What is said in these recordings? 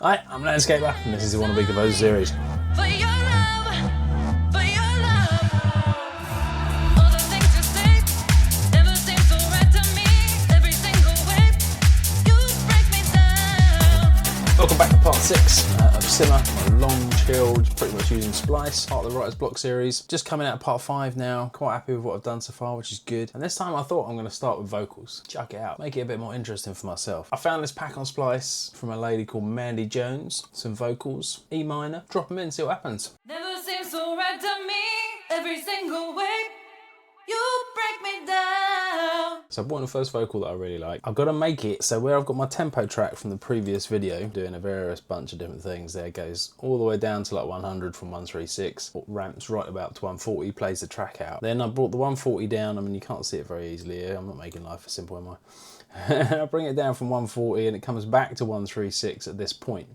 Hi, I'm Landscaper, and this is the Wanna Be Composer series. For your love, all the things you say never seem so right to me. Every single way, you break me down. Welcome back to part 6 of Simma, my long chilled, pretty much using Splice, part of the Writer's Block series. Just coming out of part 5 now, quite happy with what I've done so far, which is good. And this time I thought I'm going to start with vocals, chuck it out, make it a bit more interesting for myself. I found this pack on Splice from a lady called Mandy Jones, some vocals, E minor, drop them in, see what happens. Never seems so right to me. Every single way, you break me down. So I bought the first vocal that I really like. I've got to make it so where I've got my tempo track from the previous video, doing a various bunch of different things, there it goes all the way down to like 100 from 136, ramps right about to 140, plays the track out. Then I brought the 140 down, I mean you can't see it very easily here, I'm not making life simple, am I? I bring it down from 140 and it comes back to 136 at this point.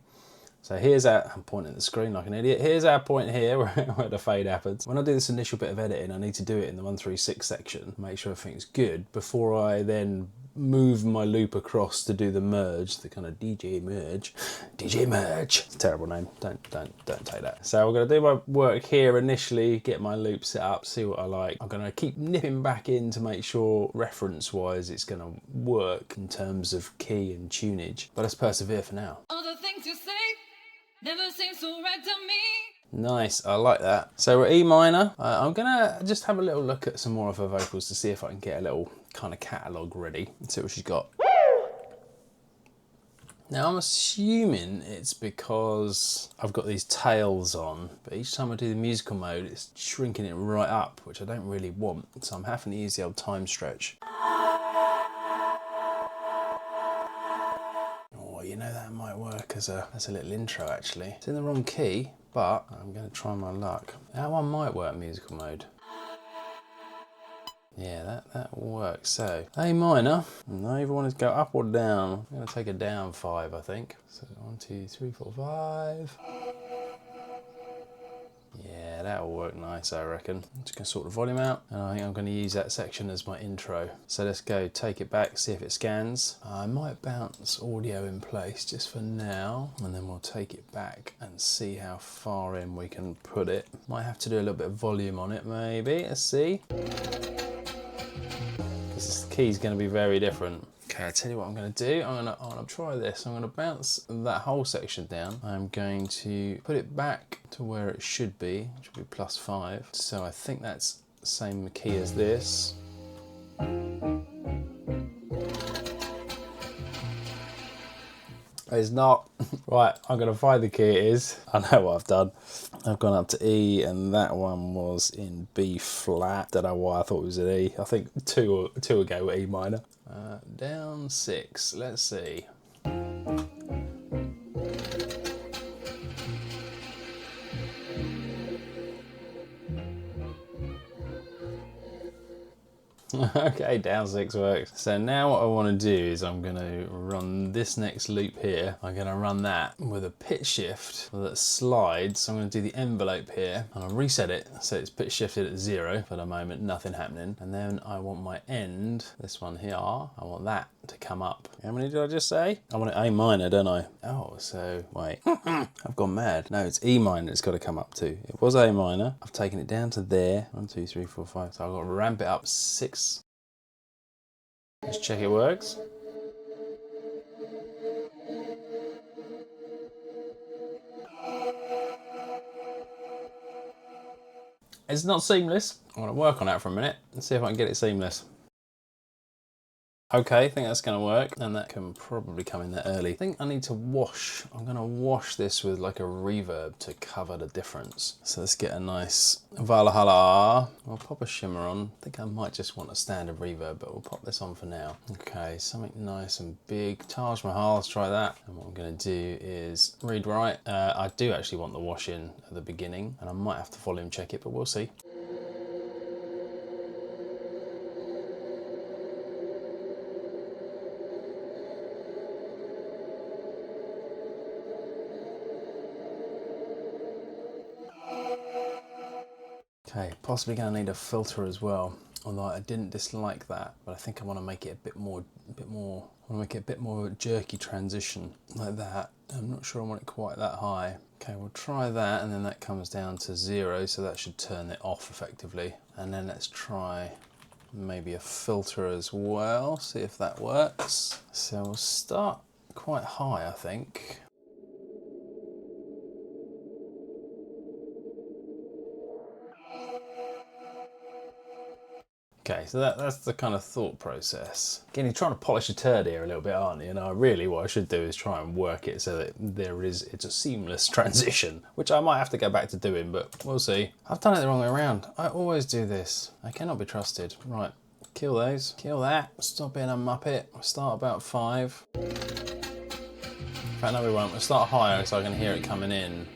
So here's our, I'm pointing at the screen like an idiot, here's our point here where the fade happens. When I do this initial bit of editing, I need to do it in the 136 section, make sure everything's good, before I then move my loop across to do the merge, the kind of DJ merge. It's a terrible name, don't take that. So I'm gonna do my work here initially, get my loop set up, see what I like. I'm gonna keep nipping back in to make sure reference-wise it's gonna work in terms of key and tunage, but let's persevere for now. All the things you say never seem so right to me. Nice, I like that. So we're E minor. I'm gonna just have a little look at some more of her vocals to see if I can get a little kind of catalogue ready and see what she's got. Now I'm assuming it's because I've got these tails on, but each time I do the musical mode, it's shrinking it right up, which I don't really want. So I'm having to use the old time stretch. You know, that might work as a little intro actually. It's in the wrong key, but I'm going to try my luck. That one might work musical mode. Yeah, that will work. So, A minor, and I either want to go up or down. I'm going to take a down 5, I think. So 1, 2, 3, 4, 5. Yeah, that'll work nice, I reckon. I'm just gonna sort the volume out, and I think I'm gonna use that section as my intro. So let's go take it back, see if it scans. I might bounce audio in place just for now, and then we'll take it back and see how far in we can put it. Might have to do a little bit of volume on it, maybe. Let's see. Because the key's gonna be very different. Okay, I'll tell you what I'm going to do. I'm going to try this. I'm going to bounce that whole section down. I'm going to put it back to where it should be, which would be +5. So I think that's the same key as this. It's not. Right, I'm going to find the key it is. I know what I've done. I've gone up to E and that one was in B flat. Don't know why I thought it was an E. I think two ago with E minor. Down 6, let's see. Okay, down 6 works. So now what I want to do is I'm going to run this next loop here. I'm going to run that with a pitch shift that slides. So I'm going to do the envelope here and I'll reset it so it's pitch shifted at 0 for the moment, nothing happening. And then I want my end, this one here, I want that to come up. How many did I just say? I want it A minor, don't I? Oh, so wait, I've gone mad. No, it's E minor it's got to come up to. It was A minor. I've taken it down to there. 1, 2, 3, 4, 5. So I've got to ramp it up 6. Let's check it works. It's not seamless. I want to work on that for a minute and see if I can get it seamless. Okay, I think that's going to work, and that can probably come in there early. I think I need to wash. I'm going to wash this with like a reverb to cover the difference. So let's get a nice Valhalla. I'll pop a shimmer on. I think I might just want a standard reverb, but we'll pop this on for now. Okay, something nice and big. Taj Mahal, let's try that. And what I'm going to do is read right. I do actually want the wash in at the beginning, and I might have to volume check it, but we'll see. Okay, possibly going to need a filter as well. Although I didn't dislike that, but I think I want to make it a bit more, I want to make it a bit more jerky transition like that. I'm not sure I want it quite that high. Okay, we'll try that, and then that comes down to 0, so that should turn it off effectively. And then let's try maybe a filter as well, see if that works. So we'll start quite high, I think. Okay, so that's the kind of thought process. Again, you're trying to polish a turd here a little bit, aren't you? And really what I should do is try and work it so that it's a seamless transition, which I might have to go back to doing, but we'll see. I've done it the wrong way around. I always do this. I cannot be trusted. Right, kill those, kill that. Stop being a muppet. We'll start about 5. In fact, no, we won't. We'll start higher so I can hear it coming in.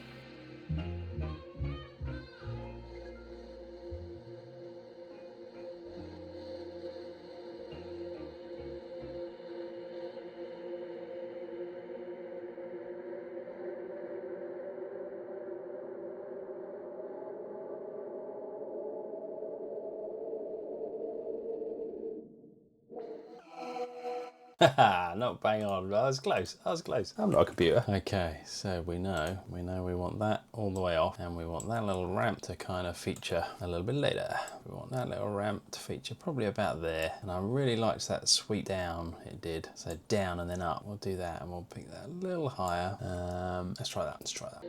Haha, not bang on. That was close. That was close. I'm not a computer. Okay, so we know we want that all the way off, and we want that little ramp to kind of feature a little bit later. We want that little ramp to feature probably about there. And I really liked that sweep down it did. So down and then up. We'll do that, and we'll pick that a little higher. Let's try that. Let's try that.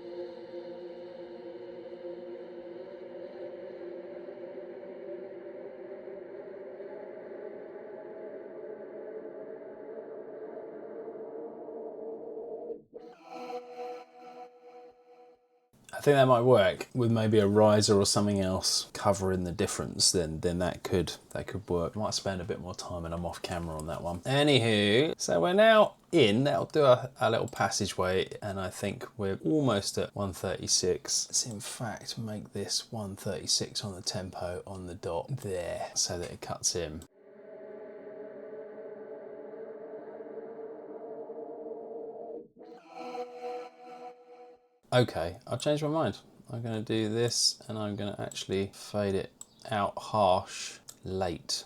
I think that might work with maybe a riser or something else covering the difference. Then that could work. I might spend a bit more time and I'm off camera on that one. Anywho, so we're now in. That'll do a little passageway, and I think we're almost at 136. Let's in fact make this 136 on the tempo on the dot there, so that it cuts in. Okay, I've changed my mind. I'm going to do this, and I'm going to actually fade it out harsh late.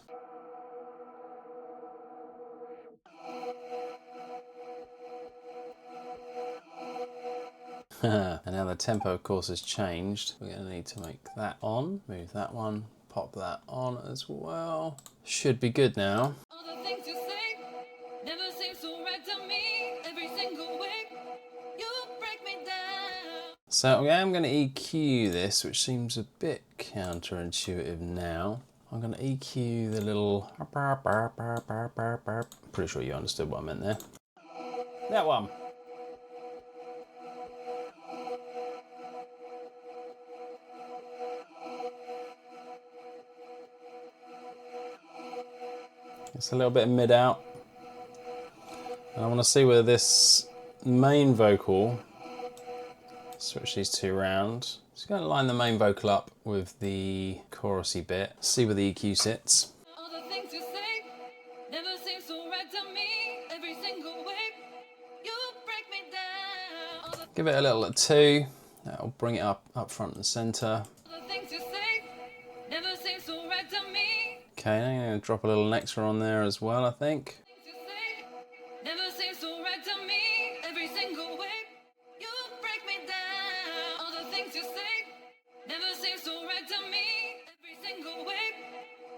And now the tempo, of course, has changed. We're going to need to make that on, move that one, pop that on as well. Should be good now. All the things you say never seem so right to me. Every single way you break me down. So yeah, I'm going to EQ this, which seems a bit counterintuitive now. I'm going to EQ the little... Pretty sure you understood what I meant there. That one. It's a little bit of mid out. And I want to see whether this main vocal, switch these two around. Just going to line the main vocal up with the chorusy bit, see where the EQ sits. All the things you say never seem so right to me. Every single way you break me down. All the Give it a little at 2. That'll bring it up front and center. things you say never seem so right to me. Okay, now I'm going to drop a little nectar on there as well, I think. Things you say never seem so right to me. Every single way you break me down. All the things you say never seem so right to me. Every single way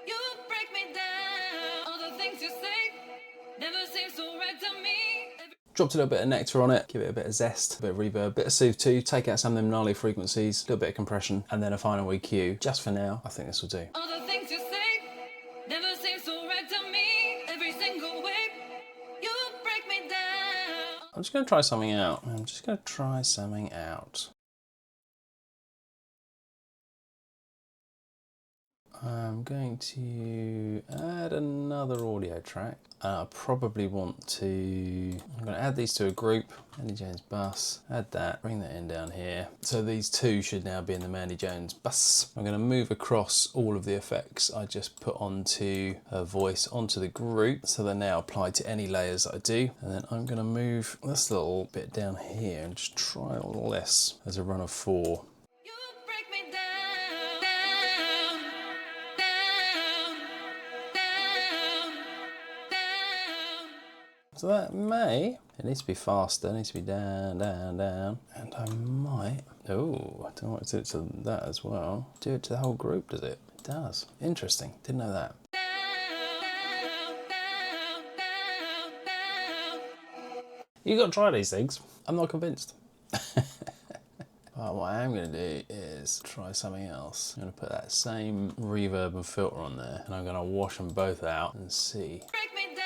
you break me down. All the things you say never seem so right to me. Dropped a little bit of nectar on it, give it a bit of zest, a bit of reverb, a bit of Soothe too, take out some of them gnarly frequencies, a little bit of compression, and then a final EQ. Just for now, I think this will do. All the things you say never seem so right to me. Every single way you break me down. I'm just going to try something out. I'm going to add another audio track. I probably want to... I'm going to add these to a group. Mandy Jones bus. Add that. Bring that in down here. So these two should now be in the Mandy Jones bus. I'm going to move across all of the effects I just put onto her voice onto the group, so they're now applied to any layers that I do. And then I'm going to move this little bit down here and just try all this as a run of 4. You break me down, down, down, down, down. So that it needs to be faster, it needs to be down, down, down. And I might, I don't want to do it to that as well. Do it to the whole group, does it? It does. Interesting, didn't know that. You got to try these things. I'm not convinced. But what I am going to do is try something else. I'm going to put that same reverb and filter on there, and I'm going to wash them both out and see. Break me down.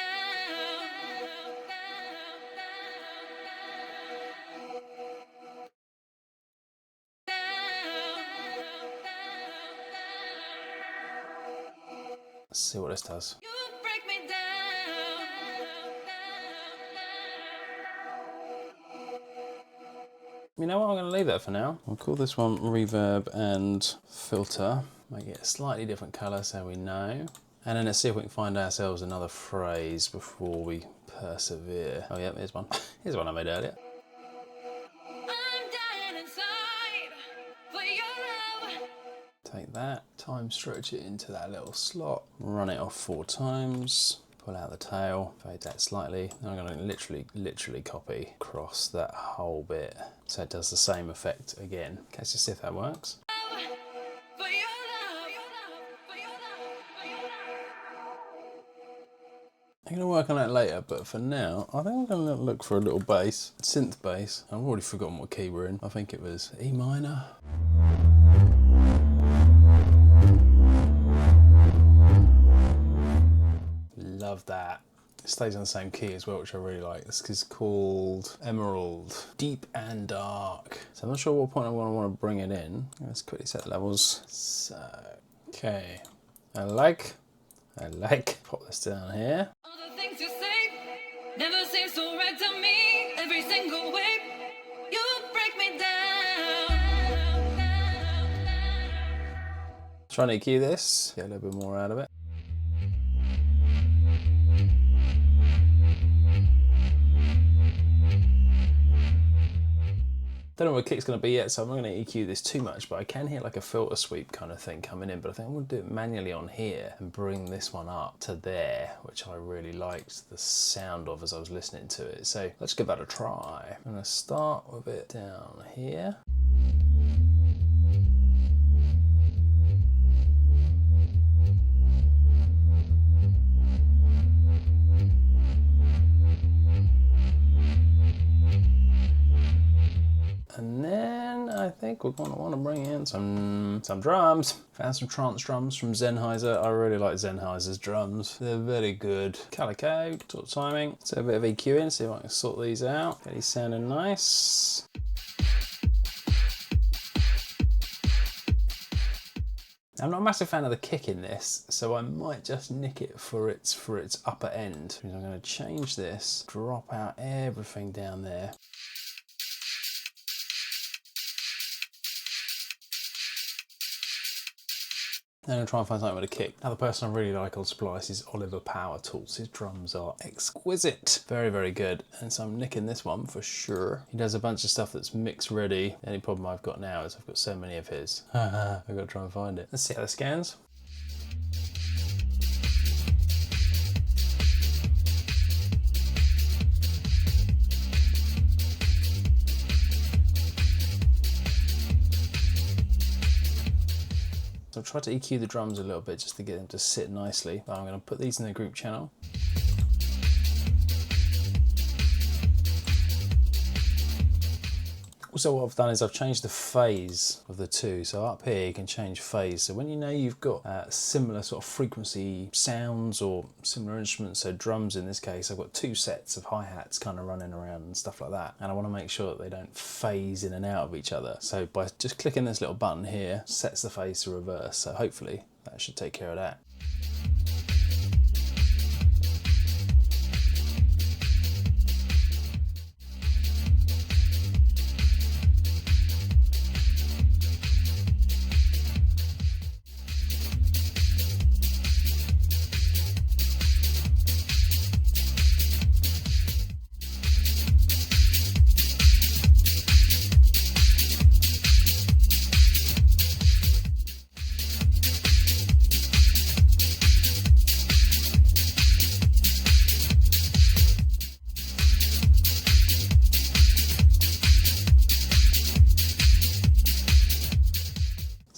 Let's see what this does. You break me down. You know what, I'm going to leave that for now. I'll call this one reverb and filter. Make it a slightly different colour so we know. And then let's see if we can find ourselves another phrase before we persevere. Oh yeah, here's one. Here's one I made earlier. I'm dying inside for your love. Take that, time stretch it into that little slot, run it off 4 times. Pull out the tail, fade that slightly. And I'm going to literally copy across that whole bit so it does the same effect again. Okay, let's just see if that works. For your love. For your love. I'm going to work on that later, but for now, I think I'm going to look for a little bass, synth bass. I've already forgotten what key we're in. I think it was E minor. Love that. It stays on the same key as well, which I really like. This is called Emerald, Deep and Dark. So I'm not sure what point I want to bring it in. Let's quickly set levels. So, okay. I like. Pop this down here. All the things you say never seem so right to me. Every single way you break me down. Trying to EQ this, get a little bit more out of it. Don't know what kick's going to be yet, so I'm not going to EQ this too much, but I can hear like a filter sweep kind of thing coming in, but I think I'm going to do it manually on here and bring this one up to there, which I really liked the sound of as I was listening to it. So let's give that a try. I'm going to start with it down here. And then I think we're going to want to bring in some drums. Found some trance drums from Sennheiser. I really like Sennheiser's drums. They're very good. Calico, sort of timing. So a bit of EQ in, see if I can sort these out. Get these sounding nice. I'm not a massive fan of the kick in this, so I might just nick it for its upper end. I'm going to change this, drop out everything down there. Then I'm going to try and find something with a kick. Another person I really like on Splice is Oliver Power Tools. His drums are exquisite. Very, very good. And so I'm nicking this one for sure. He does a bunch of stuff that's mix ready. The only problem I've got now is I've got so many of his. I've got to try and find it. Let's see how this scans. So I've tried to EQ the drums a little bit just to get them to sit nicely. But I'm going to put these in the group channel. Also what I've done is I've changed the phase of the two. So up here you can change phase. So when you know you've got similar sort of frequency sounds or similar instruments, so drums in this case, I've got 2 sets of hi-hats kind of running around and stuff like that. And I want to make sure that they don't phase in and out of each other. So by just clicking this little button here, sets the phase to reverse. So hopefully that should take care of that.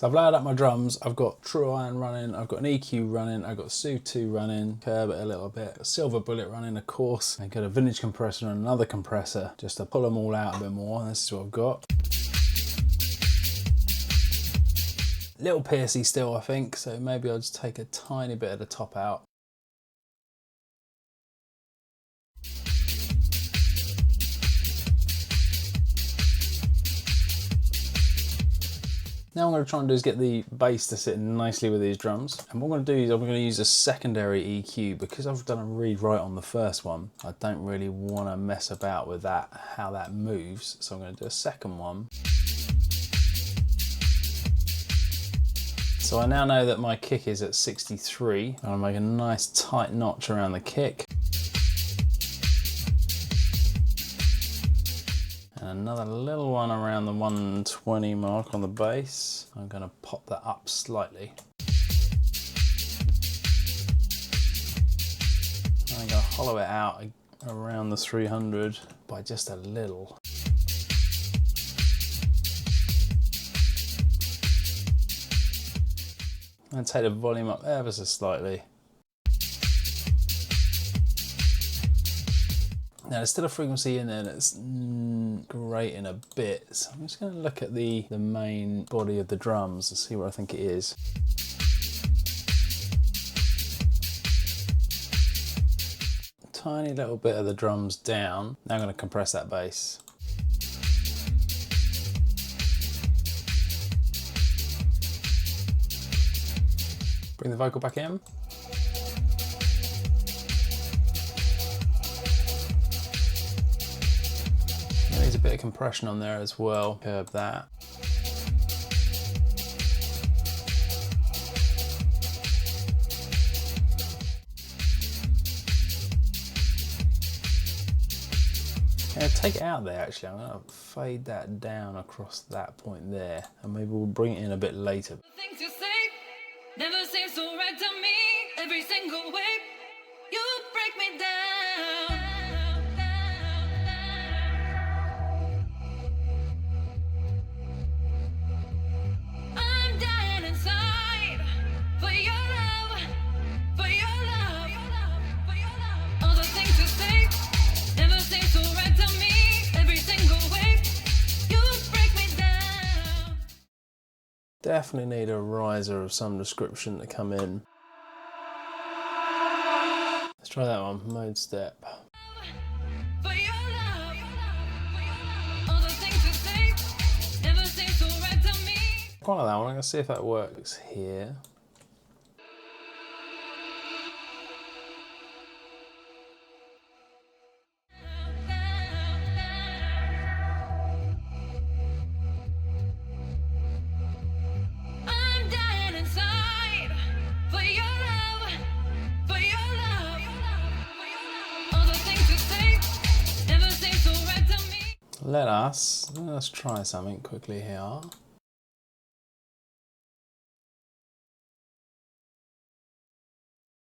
So I've layered up my drums. I've got TrueIron running, I've got an EQ running, I've got Soothe 2 running, curb it a little bit, a Silver Bullet running, of course, and got a vintage compressor and another compressor just to pull them all out a bit more. This is what I've got. Little piercy still, I think, so maybe I'll just take a tiny bit of the top out. Now what I'm going to try and do is get the bass to sit nicely with these drums. And what I'm going to do is I'm going to use a secondary EQ because I've done a read right on the first one. I don't really want to mess about with that, how that moves. So I'm going to do a second one. So I now know that my kick is at 63. I'm going to make a nice tight notch around the kick. And another little one around the 120 mark on the bass. I'm going to pop that up slightly. I'm going to hollow it out around the 300 by just a little. And take the volume up ever so slightly. Now there's still a frequency in there that's grating a bit, so I'm just going to look at the main body of the drums and see what I think it is. Tiny little bit of the drums down. Now I'm going to compress that bass. Bring the vocal back in. There's a bit of compression on there as well. Curb that. I'm going to take it out there actually. I'm going to fade that down across that point there, and maybe we'll bring it in a bit later. Things you say never seem so right to me. Every single way you break me down. I'm dying inside for your love, for your love, for your love. All the things you say never seem so right to me. Every single way you break me down. Definitely need a riser of some description to come in. Let's try that one, mode step. For your love, for your love. All the things you say never seem so right to me. Quite like that one. I'm going to see if that works here. I'm dying inside for your love, for your love, for your love. All the things you say never seem so right to me. Let's try something quickly here.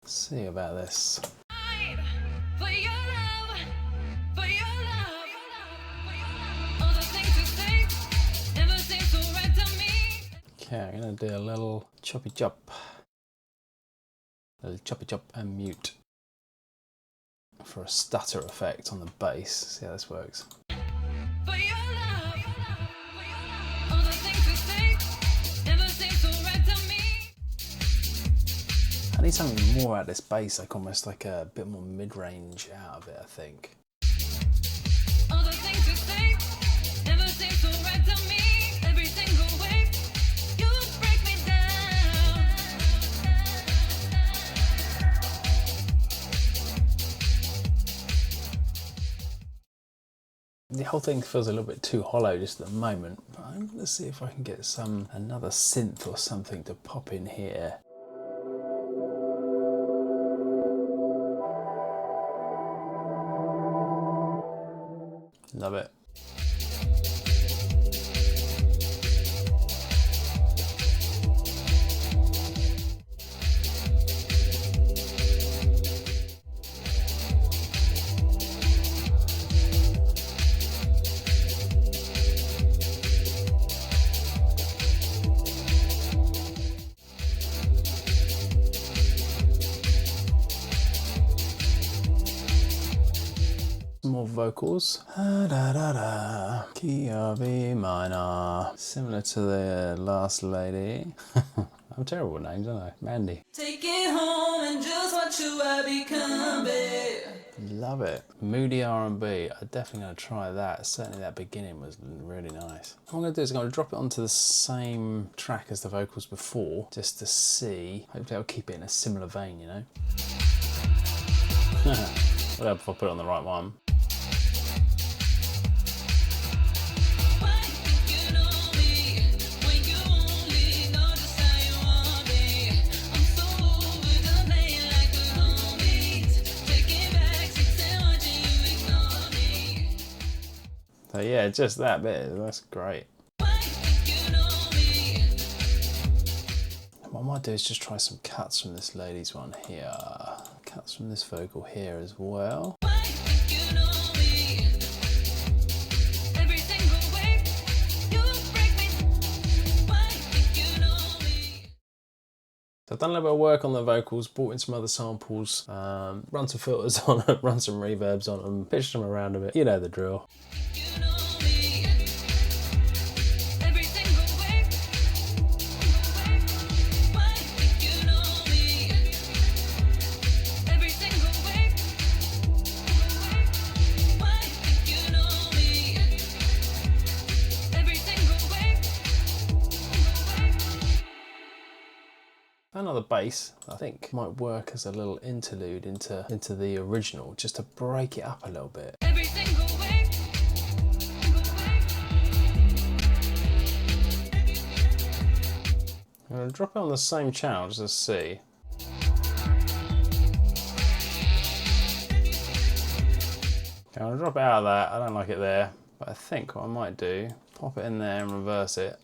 Let's see about this. For your love, for your love, for your love. All the things you say never seem so right to me. Okay, I'm going to do a little choppy chop. A little choppy chop and mute for a stutter effect on the bass. See how this works. For your love, for your love. All the things you say never seem so right to me. I need something more out of this bass, like almost like a bit more mid-range out of it, I think. All the things you say never seem so right to me. Every single way you break me down. The whole thing feels a little bit too hollow just at the moment, but I'm going to see if I can get another synth or something to pop in here. Love it. vocals. Da, da, da. Key of E minor. Similar to the last lady. I'm terrible with names, aren't I? Mandy. Take it home and just watch who I become, babe. Love it. Moody R&B. I'm definitely going to try that. Certainly that beginning was really nice. What I'm going to do is I'm going to drop it onto the same track as the vocals before, just to see. Hopefully I'll keep it in a similar vein, you know. Whatever if I put it on the right one. So yeah, just that bit, that's great. What I might do is just try some cuts from this lady's one here. Cuts from this vocal here as well. So I've done a little bit of work on the vocals, brought in some other samples, run some filters on them, run some reverbs on them, pitched them around a bit. You know the drill. Another bass I think might work as a little interlude into the original, just to break it up a little bit. I'm going to drop it on the same channel just to see. Okay, I'm going to drop it out of that. I don't like it there, but I think what I might do, pop it in there and reverse it.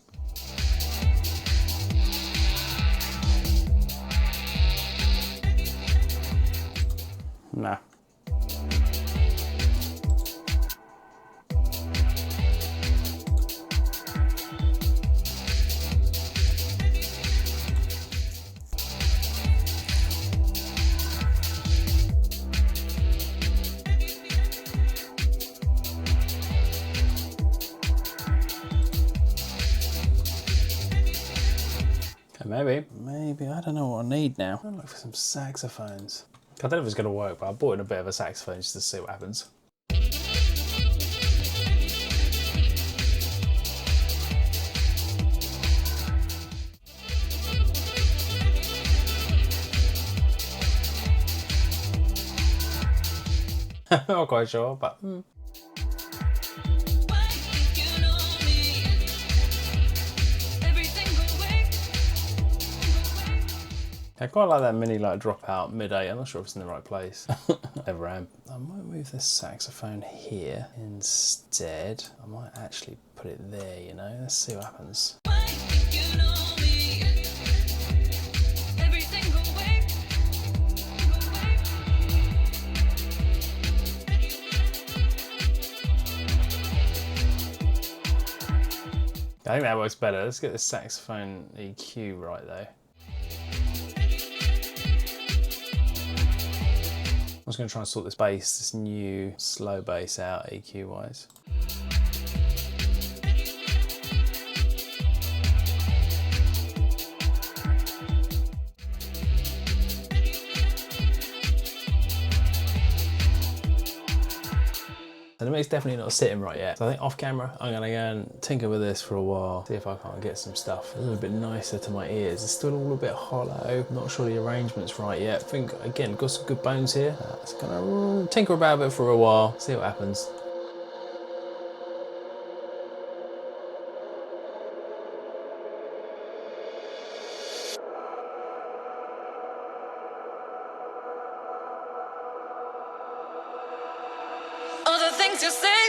Nah. Okay, maybe, I don't know what I need now. I'm looking for some saxophones. I don't know if it's going to work, but I bought in a bit of a saxophone just to see what happens. I'm not quite sure, but... I quite like that mini drop out mid-8. I'm not sure if it's in the right place. Never am. I might move this saxophone here instead. I might actually put it there, you know. Let's see what happens. I think that works better. Let's get the saxophone EQ right though. I'm just going to try and sort this bass, this new slow bass out EQ wise. And the mic's definitely not sitting right yet. So I think off camera, I'm gonna go and tinker with this for a while, see if I can't get some stuff a little bit nicer to my ears. It's still all a bit hollow, not sure the arrangement's right yet. I think, again, got some good bones here. Just gonna tinker about it for a while, see what happens. All the things you say.